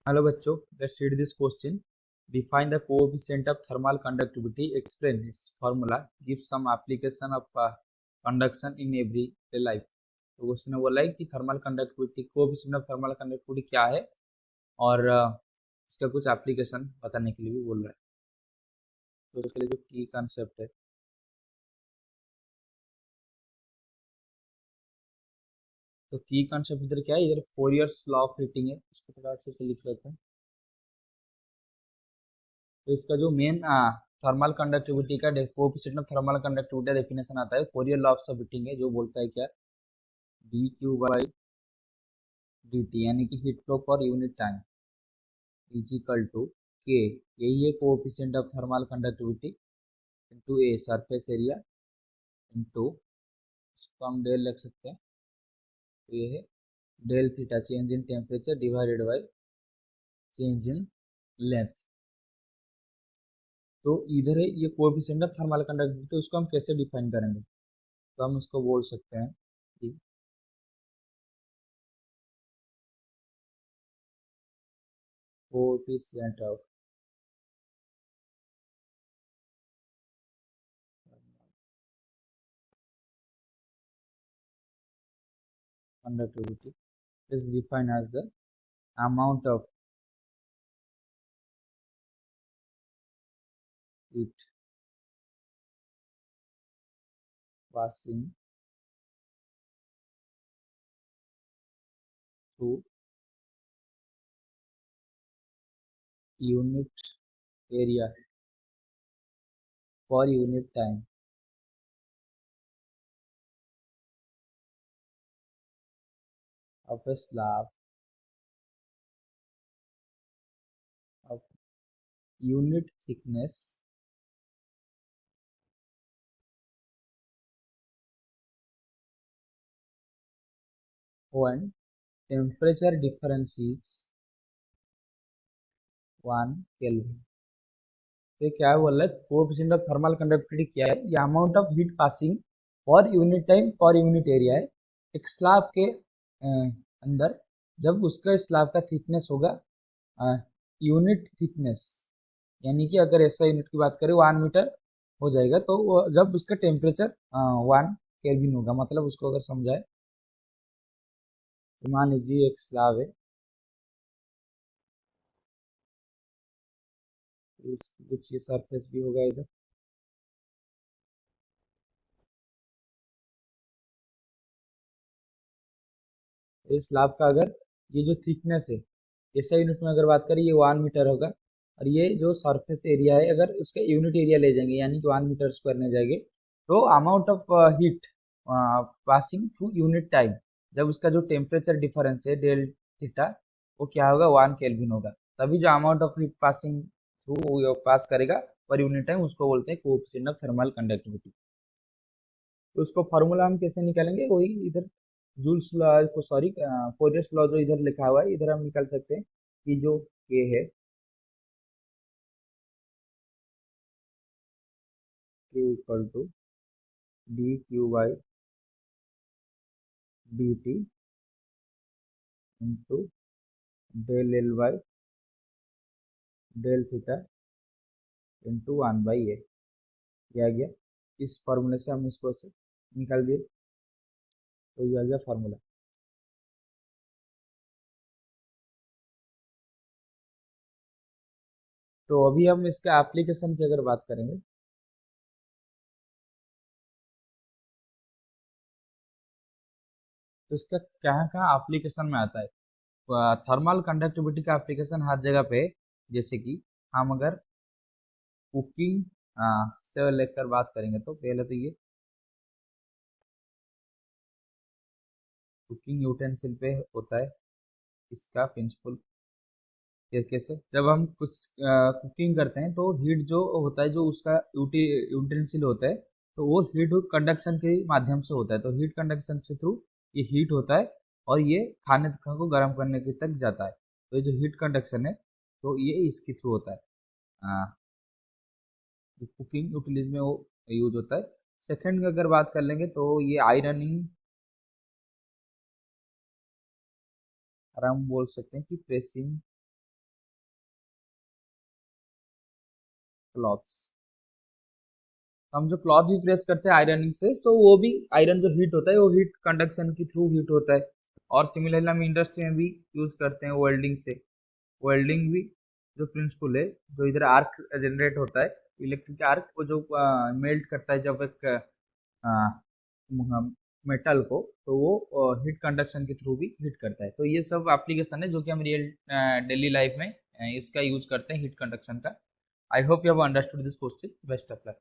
Hello बच्चों, let's read this question. Define the coefficient of thermal conductivity. Explain its formula. Give some application of conduction in everyday life. तो question ने बोला है कि thermal conductivity coefficient of thermal conductivity क्या है और इसका कुछ एप्लीकेशन बताने के लिए भी बोल रहा है। तो उसके लिए जो की कंसेप्ट है, तो की कंसेप्ट इधर क्या है, इधर फोरियर्स लॉ ऑफ हीटिंग है, उसको थोड़ा अच्छे से लिख लेते हैं। तो इसका जो मेन थर्मल कंडक्टिविटी का coefficient of thermal conductivity definition आता है, फोरियर लॉ ऑफ हीटिंग है, जो बोलता है क्या, D Q by D T यानी कि heat flow per unit time is equal to K, यही है coefficient of thermal conductivity, into A surface area, into इसको हम डेल लिख सकते हैं, तो ये है del theta change in temperature divided by change in length. तो इधर है ये कोएफिशिएंट ऑफ थर्मल कंडक्टिविटी, तो इसको हम कैसे डिफाइन करेंगे, तो हम इसको बोल सकते हैं कि coefficient of conductivity is defined as the amount of heat passing through unit area per unit time of a slab of unit thickness when temperature difference is 1 Kelvin। तो क्या बोल रहा है, कोएफिशिएंट ऑफ थर्मल कंडक्टिविटी क्या है, ये amount of heat passing पर unit time per unit area है एक स्लैब के अंदर, जब उसका स्लैब का थिकनेस होगा यूनिट थिकनेस, यानी कि अगर ऐसा यूनिट की बात करें 1 मीटर हो जाएगा, तो जब उसका टेम्परेचर 1 केल्विन होगा, मतलब उसको अगर समझाए तो मान लीजिए एक स्लैब है, कुछ ये सरफेस भी होगा इधर, इस स्लैब का अगर ये जो थिकनेस है, ऐसा यूनिट में अगर बात करें ये 1 मीटर होगा, और ये जो सरफेस एरिया है अगर उसका यूनिट एरिया ले जाएंगे यानी कि 1 मीटर स्क्वायर ले जाएंगे, तो amount of heat passing through unit time, जब उसका जो टेम्परेचर डिफरेंस है डेल थीटा, वो क्या होगा 1 केल्विन होगा, तभी जो amount of heat passing through pass करेगा पर यूनिट टाइम, उसको बोलते हैं कोएफिशिएंट ऑफ थर्मल कंडक्टिविटी। तो उसको फार्मूला हम कैसे निकालेंगे, वही इधर जूल्स लॉ को, सॉरी फोरियर्स लॉ जो इधर लिखा हुआ है, इधर हम निकाल सकते हैं कि जो के है, K equal to D Q by D T into del L by del theta into 1/a, ये आ गया। इस फार्मूले से हम इसको से निकाल दिए, तो ये आ गया फार्मूला। तो अभी हम इसका एप्लीकेशन की अगर बात करेंगे, तो इसका कहाँ कहाँ एप्लीकेशन में आता है, थर्मल कंडक्टिविटी का एप्लीकेशन हर जगह पे है। जैसे कि हम अगर कुकिंग से लेकर बात करेंगे, तो पहले तो ये कुकिंग यूटेंसिल पे होता है इसका प्रिंसिपल। कैसे, जब हम कुछ कुकिंग करते हैं तो हीट जो होता है, जो उसका यूटेंसिल होता है, तो वो हीट कंडक्शन के माध्यम से होता है, तो हीट कंडक्शन से थ्रू ये हीट होता है और ये खाने को गर्म करने के तक जाता है। तो ये जो हीट कंडक्शन है, तो ये इसके थ्रू होता है, कुकिंग यूटिलिटीज में वो यूज होता है। सेकंड की अगर बात कर लेंगे, तो ये आयरनिंग, और हम बोल सकते हैं कि प्रेसिंग क्लॉथ्स। हम जो क्लॉथ भी प्रेस करते हैं आयरनिंग से, तो वो भी आयरन जो हीट होता है वो हीट कंडक्शन के थ्रू हीट होता है। और सिमिलरली हम इंडस्ट्री में भी यूज करते हैं वेल्डिंग से। वेल्डिंग भी जो प्रिंसिपल है, जो इधर आर्क जनरेट होता है, इलेक्ट्रिक आर्क को जो मेल्ट करता है जब एक मेटल को, तो वो हीट कंडक्शन के थ्रू भी हीट करता है। तो ये सब एप्लीकेशन है जो कि हम रियल डेली लाइफ में इसका यूज करते हैं हीट कंडक्शन का। I hope you have understood this question. Best of luck.